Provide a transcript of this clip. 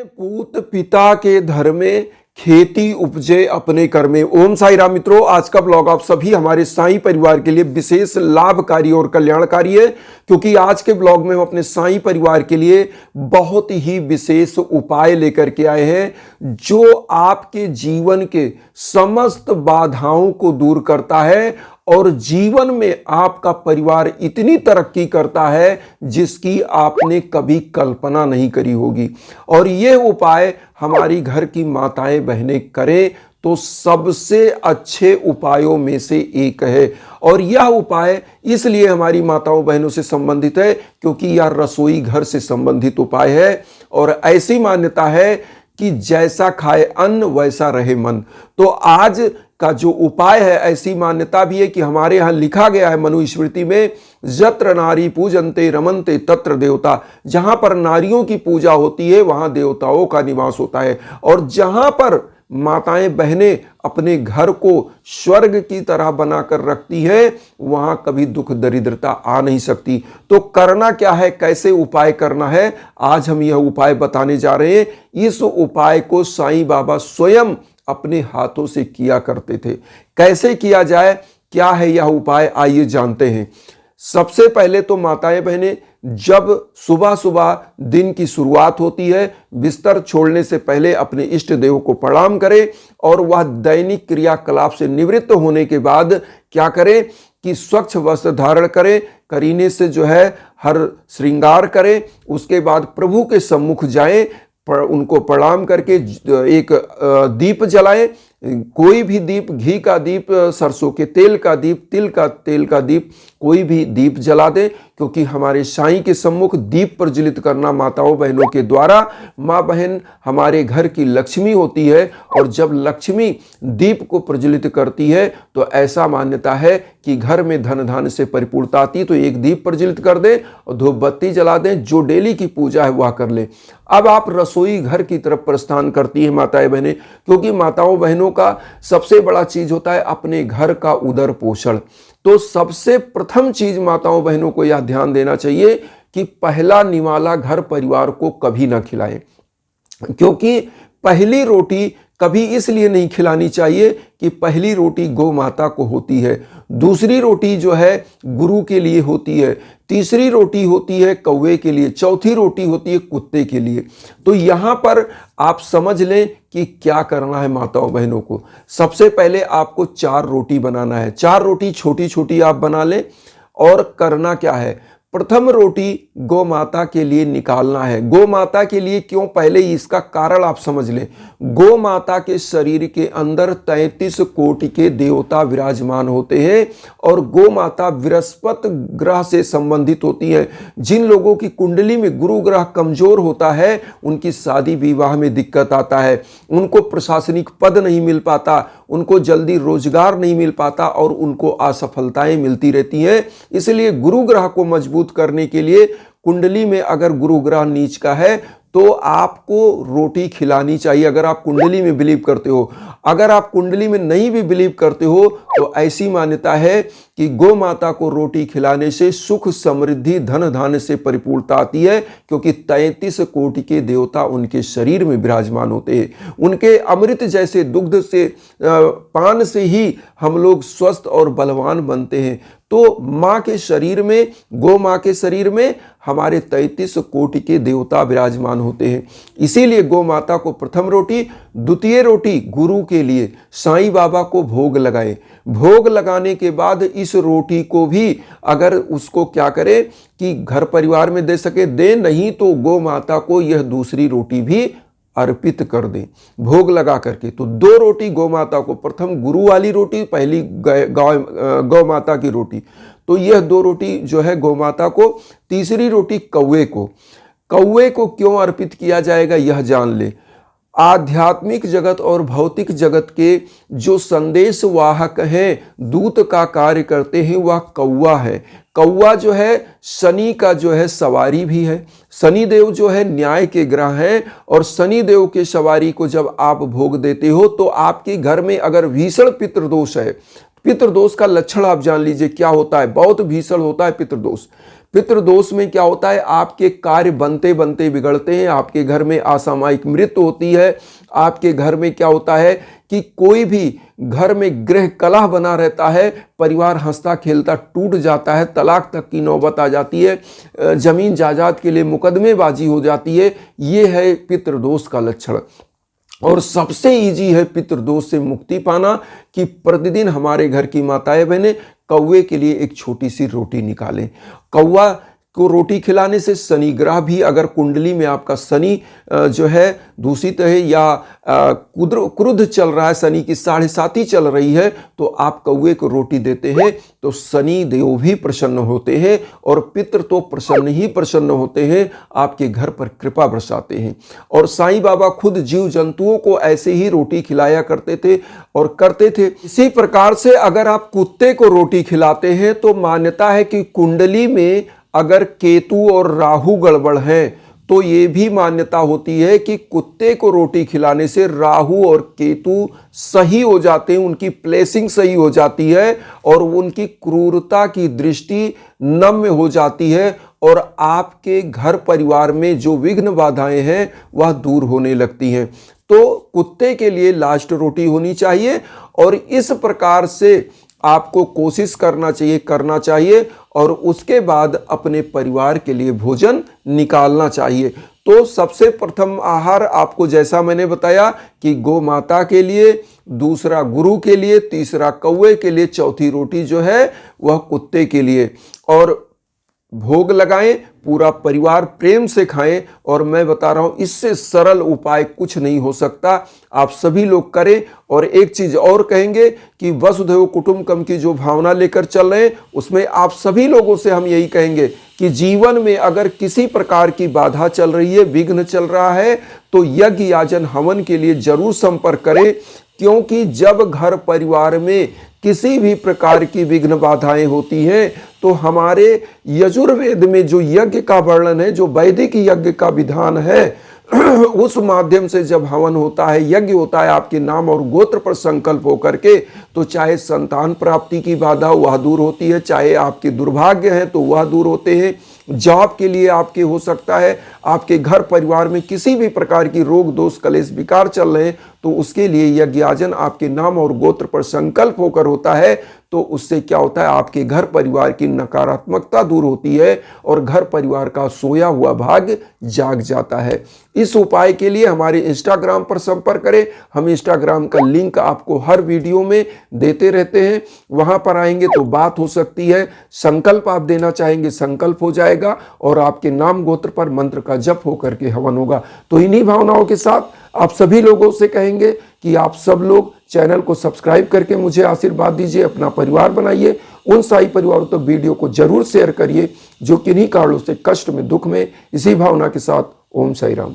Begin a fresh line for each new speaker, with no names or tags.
पूत पिता के धर्मे, खेती उपजे अपने कर्मे। ओम साई राम मित्रों, आज का ब्लॉग आप सभी हमारे साईं परिवार के लिए विशेष लाभकारी और कल्याणकारी है, क्योंकि आज के ब्लॉग में हम अपने साईं परिवार के लिए बहुत ही विशेष उपाय लेकर के आए हैं जो आपके जीवन के समस्त बाधाओं को दूर करता है और जीवन में आपका परिवार इतनी तरक्की करता है जिसकी आपने कभी कल्पना नहीं करी होगी। और यह उपाय हमारी घर की माताएं बहनें करें तो सबसे अच्छे उपायों में से एक है। और यह उपाय इसलिए हमारी माताओं बहनों से संबंधित है क्योंकि यह रसोई घर से संबंधित उपाय है और ऐसी मान्यता है कि जैसा खाए अन्न वैसा रहे मन। तो आज का जो उपाय है, ऐसी मान्यता भी है कि हमारे यहाँ लिखा गया है मनुस्मृति में, यत्र नारी पूजन्ते रमन्ते तत्र देवता। जहां पर नारियों की पूजा होती है वहां देवताओं का निवास होता है। और जहां पर माताएं बहनें अपने घर को स्वर्ग की तरह बनाकर रखती है वहां कभी दुख दरिद्रता आ नहीं सकती। तो करना क्या है, कैसे उपाय करना है, आज हम यह उपाय बताने जा रहे हैं। इस उपाय को साईं बाबा स्वयं अपने हाथों से किया करते थे। कैसे किया जाए, क्या है यह उपाय, आइए जानते हैं। सबसे पहले तो माताएं बहनें जब सुबह सुबह दिन की शुरुआत होती है, बिस्तर छोड़ने से पहले अपने इष्ट देव को प्रणाम करें और वह दैनिक क्रियाकलाप से निवृत्त होने के बाद क्या करें कि स्वच्छ वस्त्र धारण करें, करीने से जो है हर श्रृंगार करें। उसके बाद प्रभु के सम्मुख जाएं, उनको प्रणाम करके एक दीप जलाएं। कोई भी दीप, घी का दीप, सरसों के तेल का दीप, तिल का तेल का दीप, कोई भी दीप जला दें, क्योंकि हमारे साईं के सम्मुख दीप प्रज्वलित करना माताओं बहनों के द्वारा, माँ बहन हमारे घर की लक्ष्मी होती है और जब लक्ष्मी दीप को प्रज्वलित करती है तो ऐसा मान्यता है कि घर में धन धान्य से परिपूर्णता आती है। तो एक दीप प्रज्वलित कर दें और धूप बत्ती जला दें, जो डेली की पूजा है वह कर लें। अब आप रसोई घर की तरफ प्रस्थान करती हैं माताएं बहनें, क्योंकि माताओं बहनों का सबसे बड़ा चीज होता है अपने घर का उदर पोषण। तो सबसे प्रथम चीज माताओं बहनों को यह ध्यान देना चाहिए कि पहला निवाला घर परिवार को कभी ना खिलाएं, क्योंकि पहली रोटी कभी इसलिए नहीं खिलानी चाहिए कि पहली रोटी गौ माता को होती है, दूसरी रोटी जो है गुरु के लिए होती है, तीसरी रोटी होती है कौवे के लिए, चौथी रोटी होती है कुत्ते के लिए। तो यहाँ पर आप समझ लें कि क्या करना है माताओं बहनों को। सबसे पहले आपको 4 रोटी बनाना है। 4 रोटी छोटी छोटी आप बना लें। और करना क्या है, प्रथम रोटी गौ माता के लिए निकालना है। गौ माता के लिए क्यों, पहले इसका कारण आप समझ लें। गौ माता के शरीर के अंदर 33 कोटि के देवता विराजमान होते हैं और गौ माता बृहस्पति ग्रह से संबंधित होती है। जिन लोगों की कुंडली में गुरु ग्रह कमजोर होता है उनकी शादी विवाह में दिक्कत आता है, उनको प्रशासनिक पद नहीं मिल पाता, उनको जल्दी रोजगार नहीं मिल पाता और उनको असफलताएं मिलती रहती हैं। इसलिए गुरु ग्रह को मजबूत करने के लिए कुंडली में अगर गुरु ग्रह नीच का है तो आपको रोटी खिलानी चाहिए, अगर आप कुंडली में बिलीव करते हो। अगर आप कुंडली में नहीं भी बिलीव करते हो तो ऐसी मान्यता है कि गौ माता को रोटी खिलाने से सुख समृद्धि धन धान्य से परिपूर्णता आती है, क्योंकि 33 कोटि के देवता उनके शरीर में विराजमान होते हैं। उनके अमृत जैसे दुग्ध से पान से ही हम लोग स्वस्थ और बलवान बनते हैं। तो माँ के शरीर में, गौ माँ के शरीर में हमारे 33 कोटि के देवता विराजमान होते हैं। इसीलिए गौ माता को प्रथम रोटी, द्वितीय रोटी गुरु के लिए साईं बाबा को भोग लगाए। भोग लगाने के बाद इस रोटी को भी अगर उसको क्या करे कि घर परिवार में दे सके दे, नहीं तो गौ माता को यह दूसरी रोटी भी अर्पित कर दें भोग लगा करके। तो 2 रोटी गौ माता को, प्रथम गुरु वाली रोटी, पहली गौ माता की रोटी, तो यह 2 रोटी जो है गौ माता को, तीसरी रोटी कौवे को। कौवे को क्यों अर्पित किया जाएगा यह जान ले। आध्यात्मिक जगत और भौतिक जगत के जो संदेश वाहक हैं, दूत का कार्य करते हैं, वह कौवा है। कौवा जो है शनि का जो है सवारी भी है। शनि देव जो है न्याय के ग्रह हैं और शनि देव के सवारी को जब आप भोग देते हो तो आपके घर में अगर भीषण पितृदोष है, पितृदोष का लक्षण आप जान लीजिए क्या होता है, बहुत भीषण होता है पितृदोष। पितृदोष में क्या होता है, आपके कार्य बनते बनते बिगड़ते हैं, आपके घर में असामयिक मृत्यु होती है, आपके घर में क्या होता है कि कोई भी घर में गृह कलह बना रहता है, परिवार हंसता खेलता टूट जाता है, तलाक तक की नौबत आ जाती है, जमीन जायदाद के लिए मुकदमेबाजी हो जाती है। ये है पितृदोष का लक्षण। और सबसे इजी है पितृदोष से मुक्ति पाना कि प्रतिदिन हमारे घर की माताएं बहनें कौवे के लिए एक छोटी सी रोटी निकालें। कौवा को रोटी खिलाने से शनि ग्रह भी, अगर कुंडली में आपका शनि जो है दूषित है या क्रुद्ध चल रहा है, शनि की 7.5 चल रही है, तो आप कौवे को रोटी देते हैं तो शनि देव भी प्रसन्न होते हैं और पितृ तो प्रसन्न ही प्रसन्न होते हैं, आपके घर पर कृपा बरसाते हैं। और साईं बाबा खुद जीव जंतुओं को ऐसे ही रोटी खिलाया करते थे और करते थे। इसी प्रकार से अगर आप कुत्ते को रोटी खिलाते हैं तो मान्यता है कि कुंडली में अगर केतु और राहु गड़बड़ है तो ये भी मान्यता होती है कि कुत्ते को रोटी खिलाने से राहु और केतु सही हो जाते हैं, उनकी प्लेसिंग सही हो जाती है और उनकी क्रूरता की दृष्टि नम्य हो जाती है और आपके घर परिवार में जो विघ्न बाधाएं हैं वह दूर होने लगती हैं। तो कुत्ते के लिए लास्ट रोटी होनी चाहिए और इस प्रकार से आपको कोशिश करना चाहिए और उसके बाद अपने परिवार के लिए भोजन निकालना चाहिए। तो सबसे प्रथम आहार आपको जैसा मैंने बताया कि गौ माता के लिए, दूसरा गुरु के लिए, तीसरा कौवे के लिए, चौथी रोटी जो है वह कुत्ते के लिए। और भोग लगाएं, पूरा परिवार प्रेम से खाएं। और मैं बता रहा हूं इससे सरल उपाय कुछ नहीं हो सकता, आप सभी लोग करें। और एक चीज और कहेंगे कि वसुधैव कुटुंबकम की जो भावना लेकर चल रहे हैं उसमें आप सभी लोगों से हम यही कहेंगे कि जीवन में अगर किसी प्रकार की बाधा चल रही है, विघ्न चल रहा है, तो यज्ञ याजन हवन के लिए जरूर संपर्क करें, क्योंकि जब घर परिवार में किसी भी प्रकार की विघ्न बाधाएं होती हैं तो हमारे यजुर्वेद में जो यज्ञ का वर्णन है, जो वैदिक यज्ञ का विधान है, उस माध्यम से जब हवन होता है, यज्ञ होता है आपके नाम और गोत्र पर संकल्प होकर के, तो चाहे संतान प्राप्ति की बाधा वह दूर होती है, चाहे आपके दुर्भाग्य हैं तो वह दूर होते हैं, जॉब के लिए आपके हो सकता है, आपके घर परिवार में किसी भी प्रकार की रोग दोष कलेश विकार चल रहे हैं तो उसके लिए यज्ञ याजन आपके नाम और गोत्र पर संकल्प होकर होता है। तो उससे क्या होता है, आपके घर परिवार की नकारात्मकता दूर होती है और घर परिवार का सोया हुआ भाग्य जाग जाता है। इस उपाय के लिए हमारे इंस्टाग्राम पर संपर्क करें, हम इंस्टाग्राम का लिंक आपको हर वीडियो में देते रहते हैं, वहां पर आएंगे तो बात हो सकती है। संकल्प आप देना चाहेंगे, संकल्प हो जाएगा और आपके नाम गोत्र पर मंत्र का जप होकर के हवन होगा। तो इन्हीं भावनाओं के साथ आप सभी लोगों से कहेंगे कि आप सब लोग चैनल को सब्सक्राइब करके मुझे आशीर्वाद दीजिए, अपना परिवार बनाइए, उन साई परिवारों तक वीडियो को जरूर शेयर करिए जो किन्हीं कारणों से कष्ट में, दुख में। इसी भावना के साथ ओम साई राम।